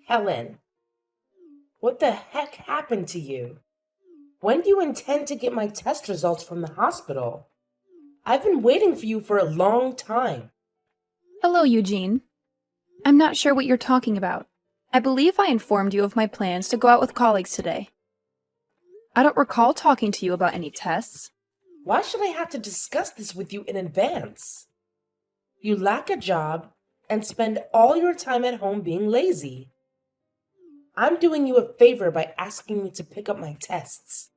Helen, what the heck happened to you? When do you intend to get my test results from the hospital? I've been waiting for you for a long time. Hello, Eugene. I'm not sure what you're talking about. I believe I informed you of my plans to go out with colleagues today. I don't recall talking to you about any tests. Why should I have to discuss this with you in advance? You lack a job and spend all your time at home being lazy. I'm doing you a favor by asking you to pick up my tests.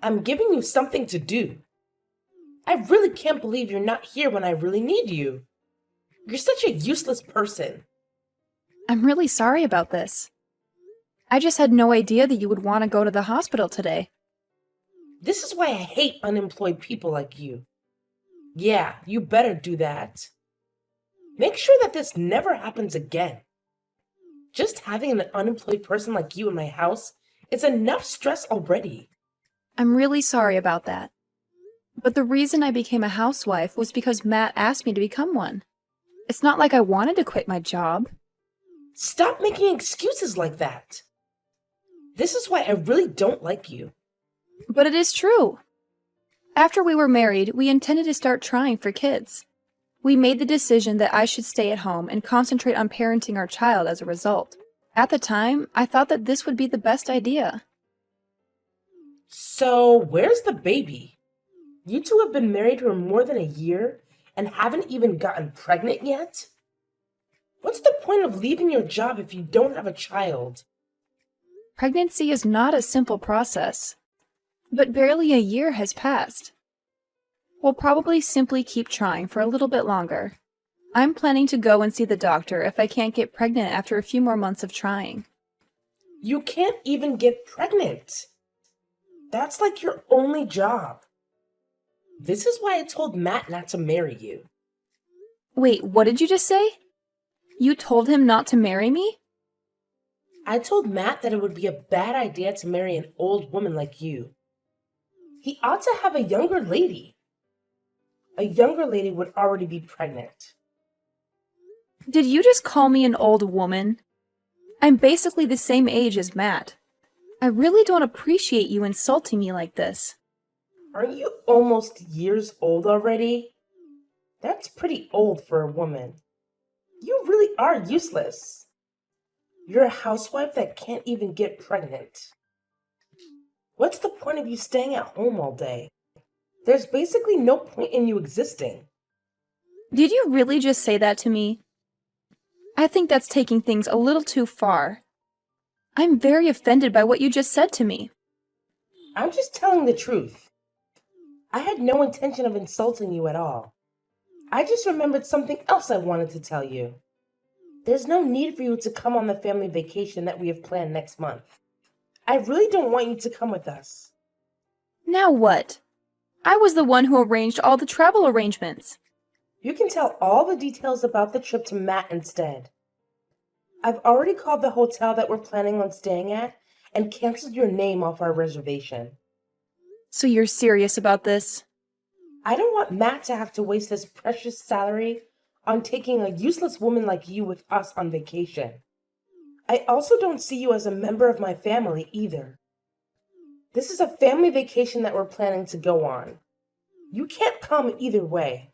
I'm giving you something to do. I really can't believe you're not here when I really need you. You're such a useless person. I'm really sorry about this. I just had no idea that you would want to go to the hospital today. This is why I hate unemployed people like you. Yeah, you better do that. Make sure that this never happens again. Just having an unemployed person like you in my house is enough stress already. I'm really sorry about that. But the reason I became a housewife was because Matt asked me to become one. It's not like I wanted to quit my job. Stop making excuses like that. This is why I really don't like you. But it is true. After we were married, we intended to start trying for kids. We made the decision that I should stay at home and concentrate on parenting our child as a result. At the time, I thought that this would be the best idea. So, where's the baby? You two have been married for more than a year and haven't even gotten pregnant yet? What's the point of leaving your job if you don't have a child? Pregnancy is not a simple process, but barely a year has passed. We'll probably simply keep trying for a little bit longer. I'm planning to go and see the doctor if I can't get pregnant after a few more months of trying. You can't even get pregnant. That's like your only job. This is why I told Matt not to marry you. Wait, what did you just say? You told him not to marry me? I told Matt that it would be a bad idea to marry an old woman like you. He ought to have a younger lady. A younger lady would already be pregnant. Did you just call me an old woman? I'm basically the same age as Matt. I really don't appreciate you insulting me like this. Aren't you almost years old already? That's pretty old for a woman. You really are useless. You're a housewife that can't even get pregnant. What's the point of you staying at home all day? There's basically no point in you existing. Did you really just say that to me? I think that's taking things a little too far. I'm very offended by what you just said to me. I'm just telling the truth. I had no intention of insulting you at all. I just remembered something else I wanted to tell you. There's no need for you to come on the family vacation that we have planned next month. I really don't want you to come with us. Now what? I was the one who arranged all the travel arrangements. You can tell all the details about the trip to Matt instead. I've already called the hotel that we're planning on staying at and canceled your name off our reservation. So you're serious about this? I don't want Matt to have to waste his precious salary on taking a useless woman like you with us on vacation. I also don't see you as a member of my family either. This is a family vacation that we're planning to go on. You can't come either way.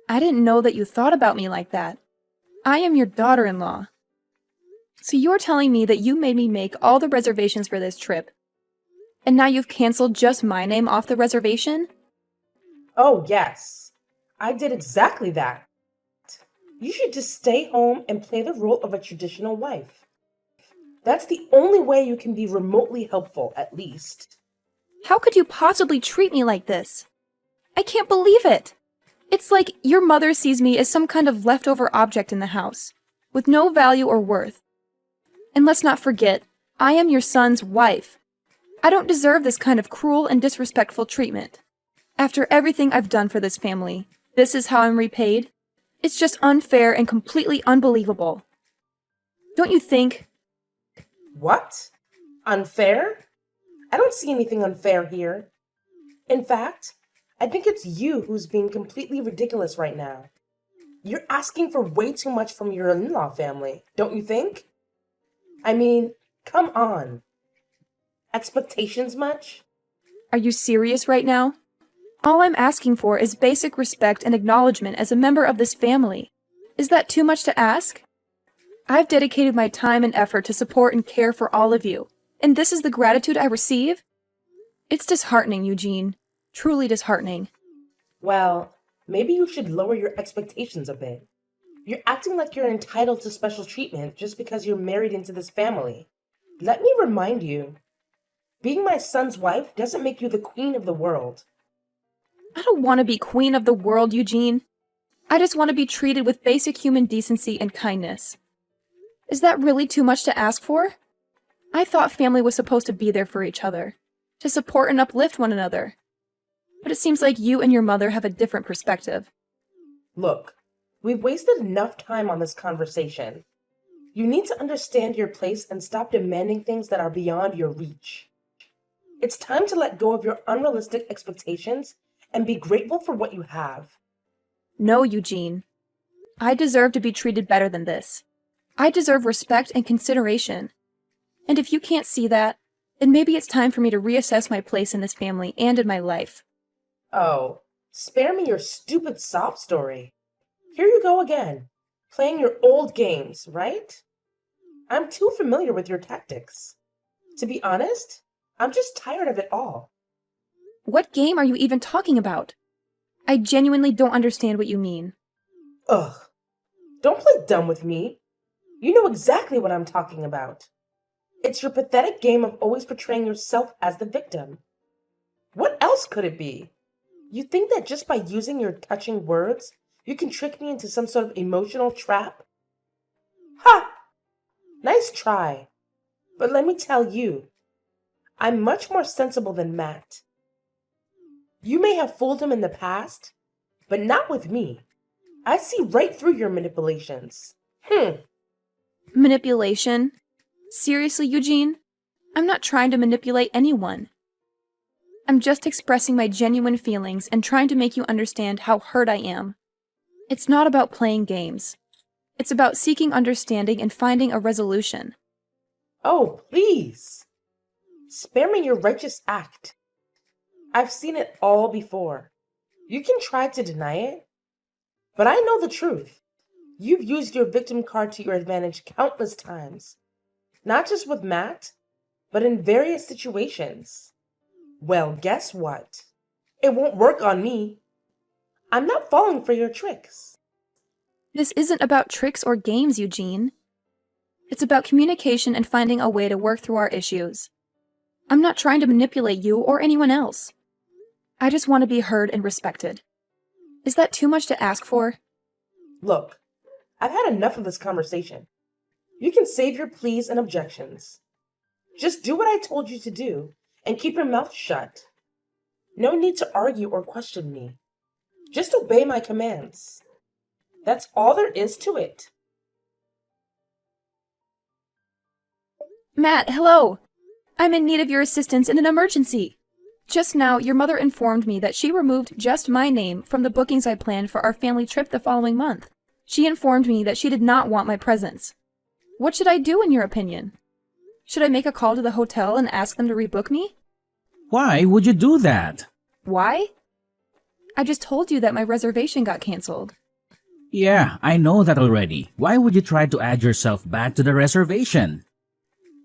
I didn't know that you thought about me like that. I am your daughter-in-law. So you're telling me that you made me make all the reservations for this trip, and now you've canceled just my name off the reservation? Oh, yes. I did exactly that. You should just stay home and play the role of a traditional wife. That's the only way you can be remotely helpful, at least. How could you possibly treat me like this? I can't believe it. It's like your mother sees me as some kind of leftover object in the house, with no value or worth. And let's not forget, I am your son's wife. I don't deserve this kind of cruel and disrespectful treatment. After everything I've done for this family, this is how I'm repaid? It's just unfair and completely unbelievable. Don't you think? What? Unfair? I don't see anything unfair here. In fact, I think it's you who's being completely ridiculous right now. You're asking for way too much from your in-law family, don't you think? I mean, come on. Expectations much? Are you serious right now? All I'm asking for is basic respect and acknowledgement as a member of this family. Is that too much to ask? I've dedicated my time and effort to support and care for all of you, and this is the gratitude I receive? It's disheartening, Eugene. Truly disheartening. Well, maybe you should lower your expectations a bit. You're acting like you're entitled to special treatment just because you're married into this family. Let me remind you, being my son's wife doesn't make you the queen of the world. I don't want to be queen of the world, Eugene. I just want to be treated with basic human decency and kindness. Is that really too much to ask for? I thought family was supposed to be there for each other, to support and uplift one another. But it seems like you and your mother have a different perspective. Look, we've wasted enough time on this conversation. You need to understand your place and stop demanding things that are beyond your reach. It's time to let go of your unrealistic expectations and be grateful for what you have. No, Eugene. I deserve to be treated better than this. I deserve respect and consideration. And if you can't see that, then maybe it's time for me to reassess my place in this family and in my life. Oh, spare me your stupid sob story. Here you go again, playing your old games, right? I'm too familiar with your tactics. To be honest, I'm just tired of it all. What game are you even talking about? I genuinely don't understand what you mean. Ugh, don't play dumb with me. You know exactly what I'm talking about. It's your pathetic game of always portraying yourself as the victim. What else could it be? You think that just by using your touching words, you can trick me into some sort of emotional trap? Ha! Nice try. But let me tell you, I'm much more sensible than Matt. You may have fooled him in the past, but not with me. I see right through your manipulations. Manipulation? Seriously, Eugene? I'm not trying to manipulate anyone. I'm just expressing my genuine feelings and trying to make you understand how hurt I am. It's not about playing games. It's about seeking understanding and finding a resolution. Oh, please. Spare me your righteous act. I've seen it all before. You can try to deny it, but I know the truth. You've used your victim card to your advantage countless times. Not just with Matt, but in various situations. Well, guess what? It won't work on me. I'm not falling for your tricks. This isn't about tricks or games, Eugene. It's about communication and finding a way to work through our issues. I'm not trying to manipulate you or anyone else. I just want to be heard and respected. Is that too much to ask for? Look, I've had enough of this conversation. You can save your pleas and objections. Just do what I told you to do and keep your mouth shut. No need to argue or question me. Just obey my commands. That's all there is to it. Matt, hello! I'm in need of your assistance in an emergency. Just now, your mother informed me that she removed just my name from the bookings I planned for our family trip the following month. She informed me that she did not want my presence. What should I do in your opinion? Should I make a call to the hotel and ask them to rebook me? Why would you do that? Why? I just told you that my reservation got canceled. Yeah, I know that already. Why would you try to add yourself back to the reservation?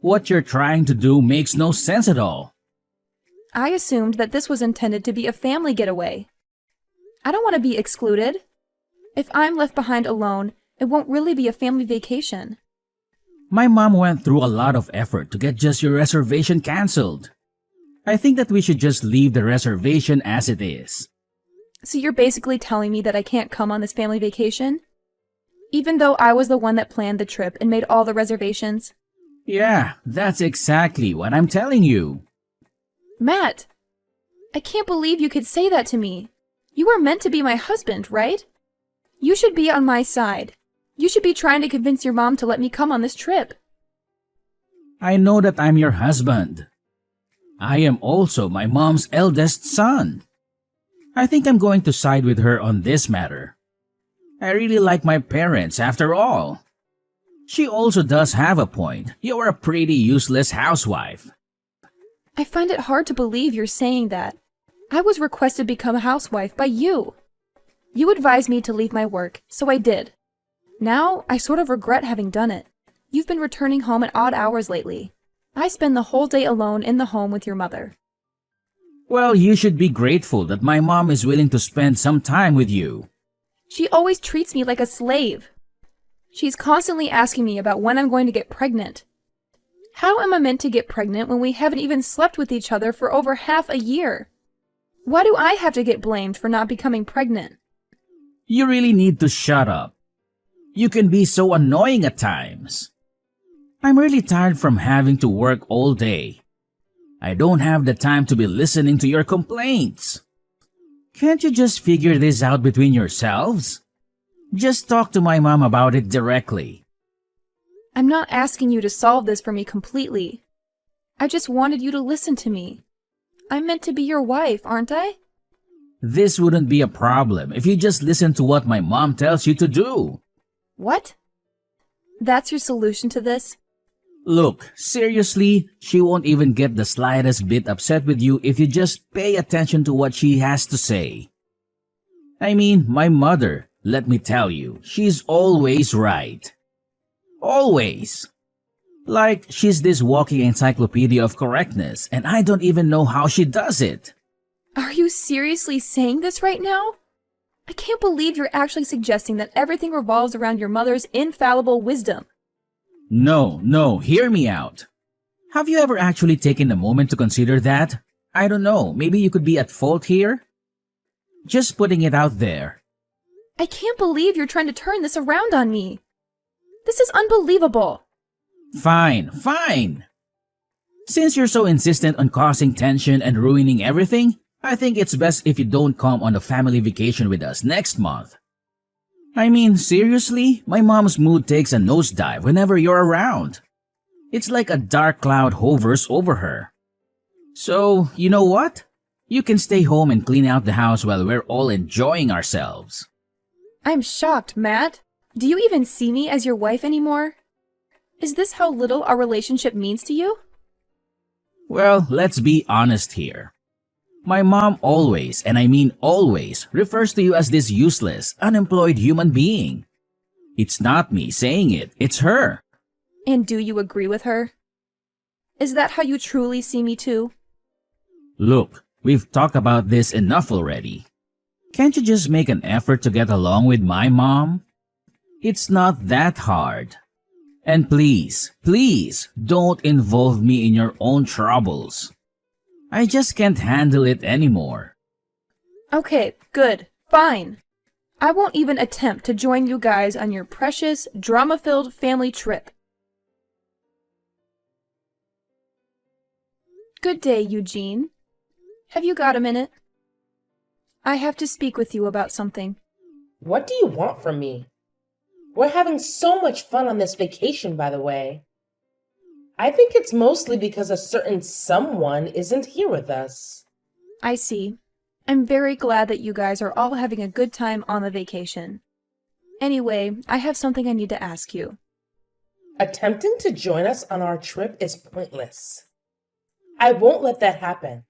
What you're trying to do makes no sense at all. I assumed that this was intended to be a family getaway. I don't want to be excluded. If I'm left behind alone, it won't really be a family vacation. My mom went through a lot of effort to get just your reservation canceled. I think that we should just leave the reservation as it is. So you're basically telling me that I can't come on this family vacation? Even though I was the one that planned the trip and made all the reservations? Yeah, that's exactly what I'm telling you. Matt! I can't believe you could say that to me. You are meant to be my husband, right? You should be on my side. You should be trying to convince your mom to let me come on this trip. I know that I'm your husband. I am also my mom's eldest son. I think I'm going to side with her on this matter. I really like my parents after all. She also does have a point. You're a pretty useless housewife. I find it hard to believe you're saying that. I was requested to become a housewife by you. You advised me to leave my work, so I did. Now, I sort of regret having done it. You've been returning home at odd hours lately. I spend the whole day alone in the home with your mother. Well, you should be grateful that my mom is willing to spend some time with you. She always treats me like a slave. She's constantly asking me about when I'm going to get pregnant. How am I meant to get pregnant when we haven't even slept with each other for over half a year? Why do I have to get blamed for not becoming pregnant? You really need to shut up. You can be so annoying at times. I'm really tired from having to work all day. I don't have the time to be listening to your complaints. Can't you just figure this out between yourselves? Just talk to my mom about it directly. I'm not asking you to solve this for me completely. I just wanted you to listen to me. I'm meant to be your wife, aren't I? This wouldn't be a problem if you just listen to what my mom tells you to do. What? That's your solution to this? Look, seriously, she won't even get the slightest bit upset with you if you just pay attention to what she has to say. I mean, my mother, let me tell you, she's always right. Always. Like, she's this walking encyclopedia of correctness, and I don't even know how she does it. Are you seriously saying this right now? I can't believe you're actually suggesting that everything revolves around your mother's infallible wisdom. No, hear me out. Have you ever actually taken a moment to consider that? I don't know, maybe you could be at fault here? Just putting it out there. I can't believe you're trying to turn this around on me. This is unbelievable. Fine. Since you're so insistent on causing tension and ruining everything, I think it's best if you don't come on a family vacation with us next month. I mean, seriously, my mom's mood takes a nosedive whenever you're around. It's like a dark cloud hovers over her. So, you know what? You can stay home and clean out the house while we're all enjoying ourselves. I'm shocked, Matt. Do you even see me as your wife anymore? Is this how little our relationship means to you? Well, let's be honest here. My mom always, and I mean always, refers to you as this useless, unemployed human being. It's not me saying it, it's her. And do you agree with her? Is that how you truly see me too? Look, we've talked about this enough already. Can't you just make an effort to get along with my mom? It's not that hard. And please, don't involve me in your own troubles. I just can't handle it anymore. Okay, good, fine. I won't even attempt to join you guys on your precious, drama-filled family trip. Good day, Eugene. Have you got a minute? I have to speak with you about something. What do you want from me? We're having so much fun on this vacation, by the way. I think it's mostly because a certain someone isn't here with us. I see. I'm very glad that you guys are all having a good time on the vacation. Anyway, I have something I need to ask you. Attempting to join us on our trip is pointless. I won't let that happen.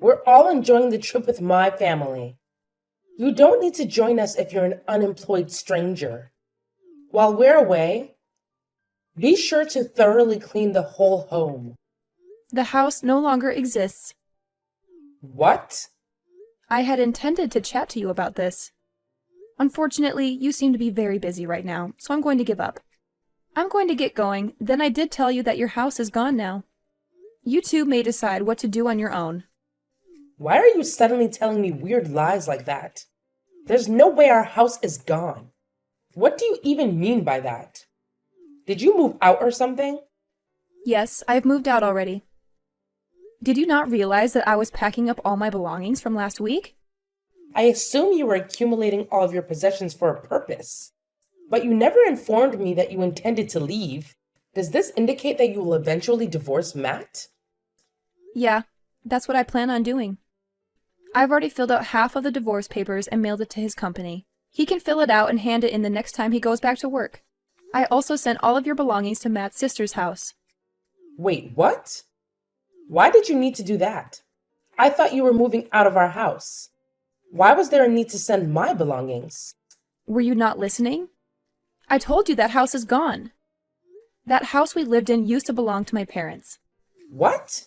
We're all enjoying the trip with my family. You don't need to join us if you're an unemployed stranger. While we're away, be sure to thoroughly clean the whole home. The house no longer exists. What? I had intended to chat to you about this. Unfortunately, you seem to be very busy right now, so I'm going to give up. I'm going to get going, then I did tell you that your house is gone now. You two may decide what to do on your own. Why are you suddenly telling me weird lies like that? There's no way our house is gone. What do you even mean by that? Did you move out or something? Yes, I have moved out already. Did you not realize that I was packing up all my belongings from last week? I assume you were accumulating all of your possessions for a purpose. But you never informed me that you intended to leave. Does this indicate that you will eventually divorce Matt? Yeah, that's what I plan on doing. I've already filled out half of the divorce papers and mailed it to his company. He can fill it out and hand it in the next time he goes back to work. I also sent all of your belongings to Matt's sister's house. Wait, what? Why did you need to do that? I thought you were moving out of our house. Why was there a need to send my belongings? Were you not listening? I told you that house is gone. That house we lived in used to belong to my parents. What?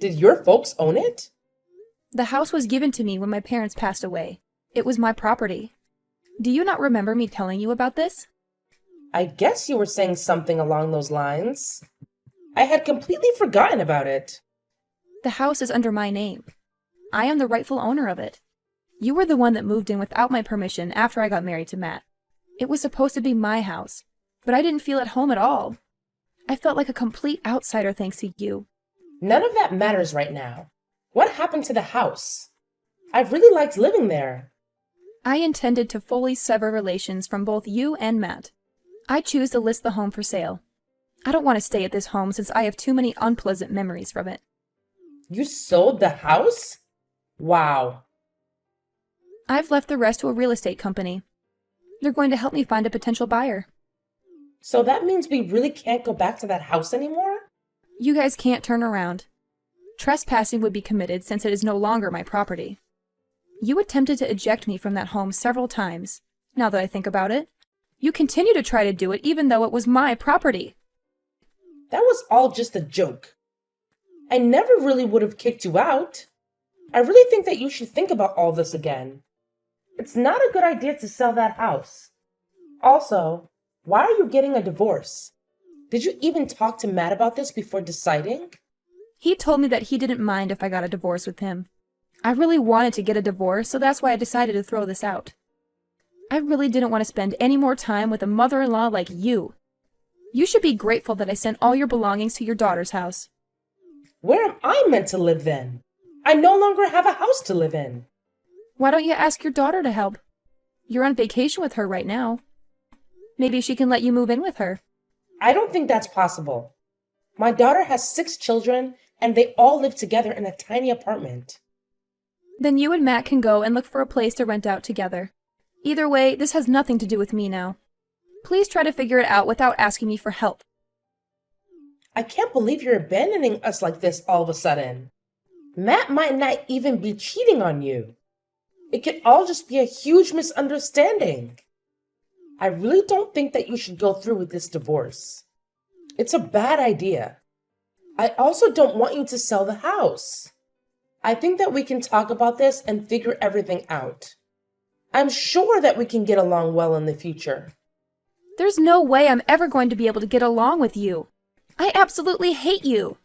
Did your folks own it? The house was given to me when my parents passed away. It was my property. Do you not remember me telling you about this? I guess you were saying something along those lines. I had completely forgotten about it. The house is under my name. I am the rightful owner of it. You were the one that moved in without my permission after I got married to Matt. It was supposed to be my house, but I didn't feel at home at all. I felt like a complete outsider thanks to you. None of that matters right now. What happened to the house? I really liked living there. I intended to fully sever relations from both you and Matt. I choose to list the home for sale. I don't want to stay at this home since I have too many unpleasant memories from it. You sold the house? Wow. I've left the rest to a real estate company. They're going to help me find a potential buyer. So that means we really can't go back to that house anymore? You guys can't turn around. Trespassing would be committed since it is no longer my property. You attempted to eject me from that home several times. Now that I think about it, you continue to try to do it even though it was my property. That was all just a joke. I never really would have kicked you out. I really think that you should think about all this again. It's not a good idea to sell that house. Also, why are you getting a divorce? Did you even talk to Matt about this before deciding? He told me that he didn't mind if I got a divorce with him. I really wanted to get a divorce, so that's why I decided to throw this out. I really didn't want to spend any more time with a mother-in-law like you. You should be grateful that I sent all your belongings to your daughter's house. Where am I meant to live then? I no longer have a house to live in. Why don't you ask your daughter to help? You're on vacation with her right now. Maybe she can let you move in with her. I don't think that's possible. My daughter has 6 children, and they all live together in a tiny apartment. Then you and Matt can go and look for a place to rent out together. Either way, this has nothing to do with me now. Please try to figure it out without asking me for help. I can't believe you're abandoning us like this all of a sudden. Matt might not even be cheating on you. It could all just be a huge misunderstanding. I really don't think that you should go through with this divorce. It's a bad idea. I also don't want you to sell the house. I think that we can talk about this and figure everything out. I'm sure that we can get along well in the future. There's no way I'm ever going to be able to get along with you. I absolutely hate you.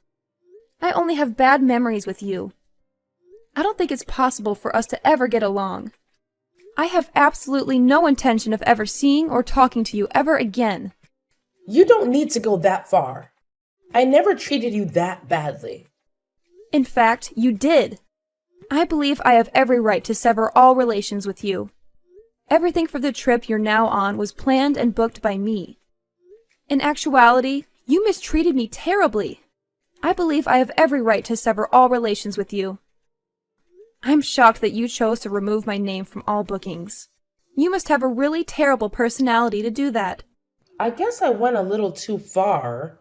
I only have bad memories with you. I don't think it's possible for us to ever get along. I have absolutely no intention of ever seeing or talking to you ever again. You don't need to go that far. I never treated you that badly. In fact, you did. I believe I have every right to sever all relations with you. Everything for the trip you're now on was planned and booked by me. In actuality, you mistreated me terribly. I believe I have every right to sever all relations with you. I'm shocked that you chose to remove my name from all bookings. You must have a really terrible personality to do that. I guess I went a little too far.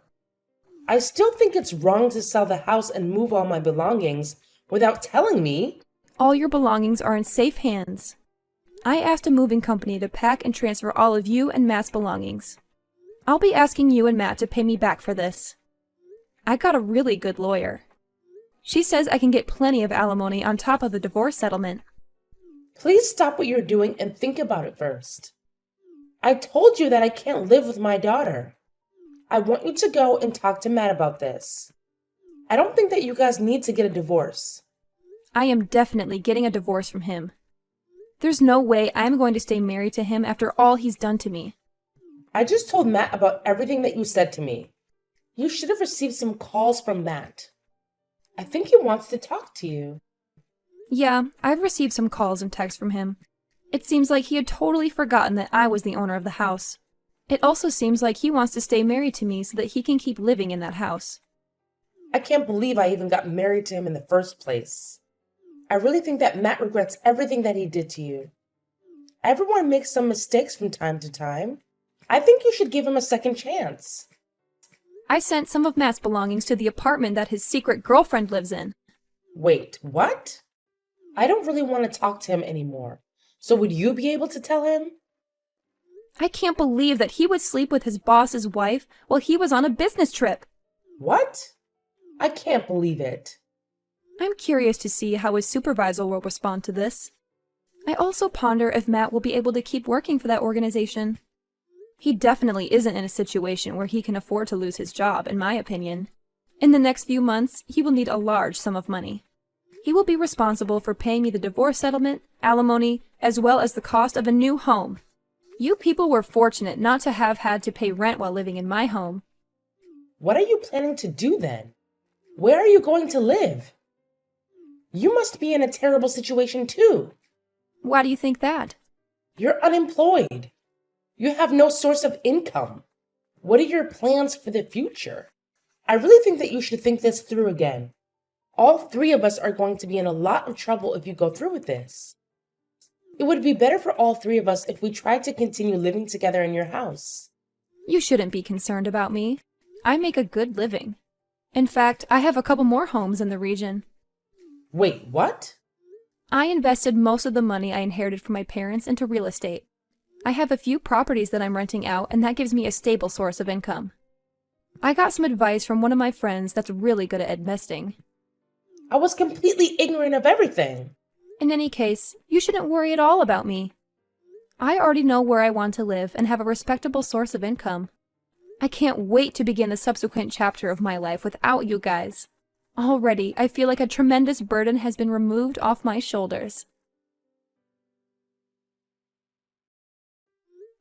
I still think it's wrong to sell the house and move all my belongings without telling me. All your belongings are in safe hands. I asked a moving company to pack and transfer all of you and Matt's belongings. I'll be asking you and Matt to pay me back for this. I got a really good lawyer. She says I can get plenty of alimony on top of the divorce settlement. Please stop what you're doing and think about it first. I told you that I can't live with my daughter. I want you to go and talk to Matt about this. I don't think that you guys need to get a divorce. I am definitely getting a divorce from him. There's no way I'm going to stay married to him after all he's done to me. I just told Matt about everything that you said to me. You should have received some calls from Matt. I think he wants to talk to you. Yeah, I've received some calls and texts from him. It seems like he had totally forgotten that I was the owner of the house. It also seems like he wants to stay married to me so that he can keep living in that house. I can't believe I even got married to him in the first place. I really think that Matt regrets everything that he did to you. Everyone makes some mistakes from time to time. I think you should give him a second chance. I sent some of Matt's belongings to the apartment that his secret girlfriend lives in. Wait, what? I don't really want to talk to him anymore. So would you be able to tell him? I can't believe that he would sleep with his boss's wife while he was on a business trip. What? I can't believe it. I'm curious to see how his supervisor will respond to this. I also ponder if Matt will be able to keep working for that organization. He definitely isn't in a situation where he can afford to lose his job, in my opinion. In the next few months, he will need a large sum of money. He will be responsible for paying me the divorce settlement, alimony, as well as the cost of a new home. You people were fortunate not to have had to pay rent while living in my home. What are you planning to do then? Where are you going to live? You must be in a terrible situation too. Why do you think that? You're unemployed. You have no source of income. What are your plans for the future? I really think that you should think this through again. All three of us are going to be in a lot of trouble if you go through with this. It would be better for all three of us if we tried to continue living together in your house. You shouldn't be concerned about me. I make a good living. In fact, I have a couple more homes in the region. Wait, what? I invested most of the money I inherited from my parents into real estate. I have a few properties that I'm renting out, and that gives me a stable source of income. I got some advice from one of my friends that's really good at investing. I was completely ignorant of everything. In any case, you shouldn't worry at all about me. I already know where I want to live and have a respectable source of income. I can't wait to begin the subsequent chapter of my life without you guys. Already, I feel like a tremendous burden has been removed off my shoulders.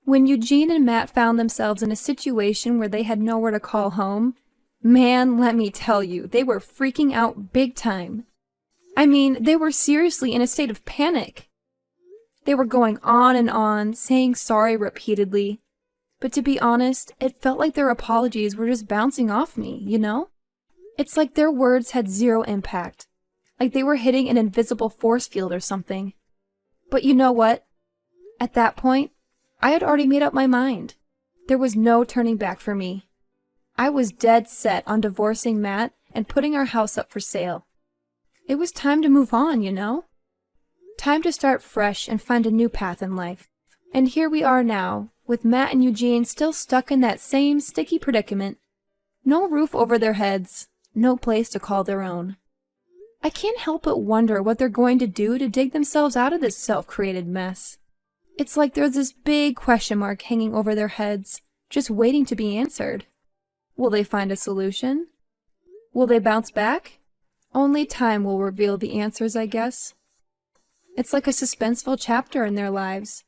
When Eugene and Matt found themselves in a situation where they had nowhere to call home, man, let me tell you, they were freaking out big time. I mean, they were seriously in a state of panic. They were going on, saying sorry repeatedly. But to be honest, it felt like their apologies were just bouncing off me, you know? It's like their words had zero impact. Like they were hitting an invisible force field or something. But you know what? At that point, I had already made up my mind. There was no turning back for me. I was dead set on divorcing Matt and putting our house up for sale. It was time to move on, you know? Time to start fresh and find a new path in life. And here we are now, with Matt and Eugene still stuck in that same sticky predicament. No roof over their heads, no place to call their own. I can't help but wonder what they're going to do to dig themselves out of this self-created mess. It's like there's this big question mark hanging over their heads, just waiting to be answered. Will they find a solution? Will they bounce back? Only time will reveal the answers, I guess. It's like a suspenseful chapter in their lives.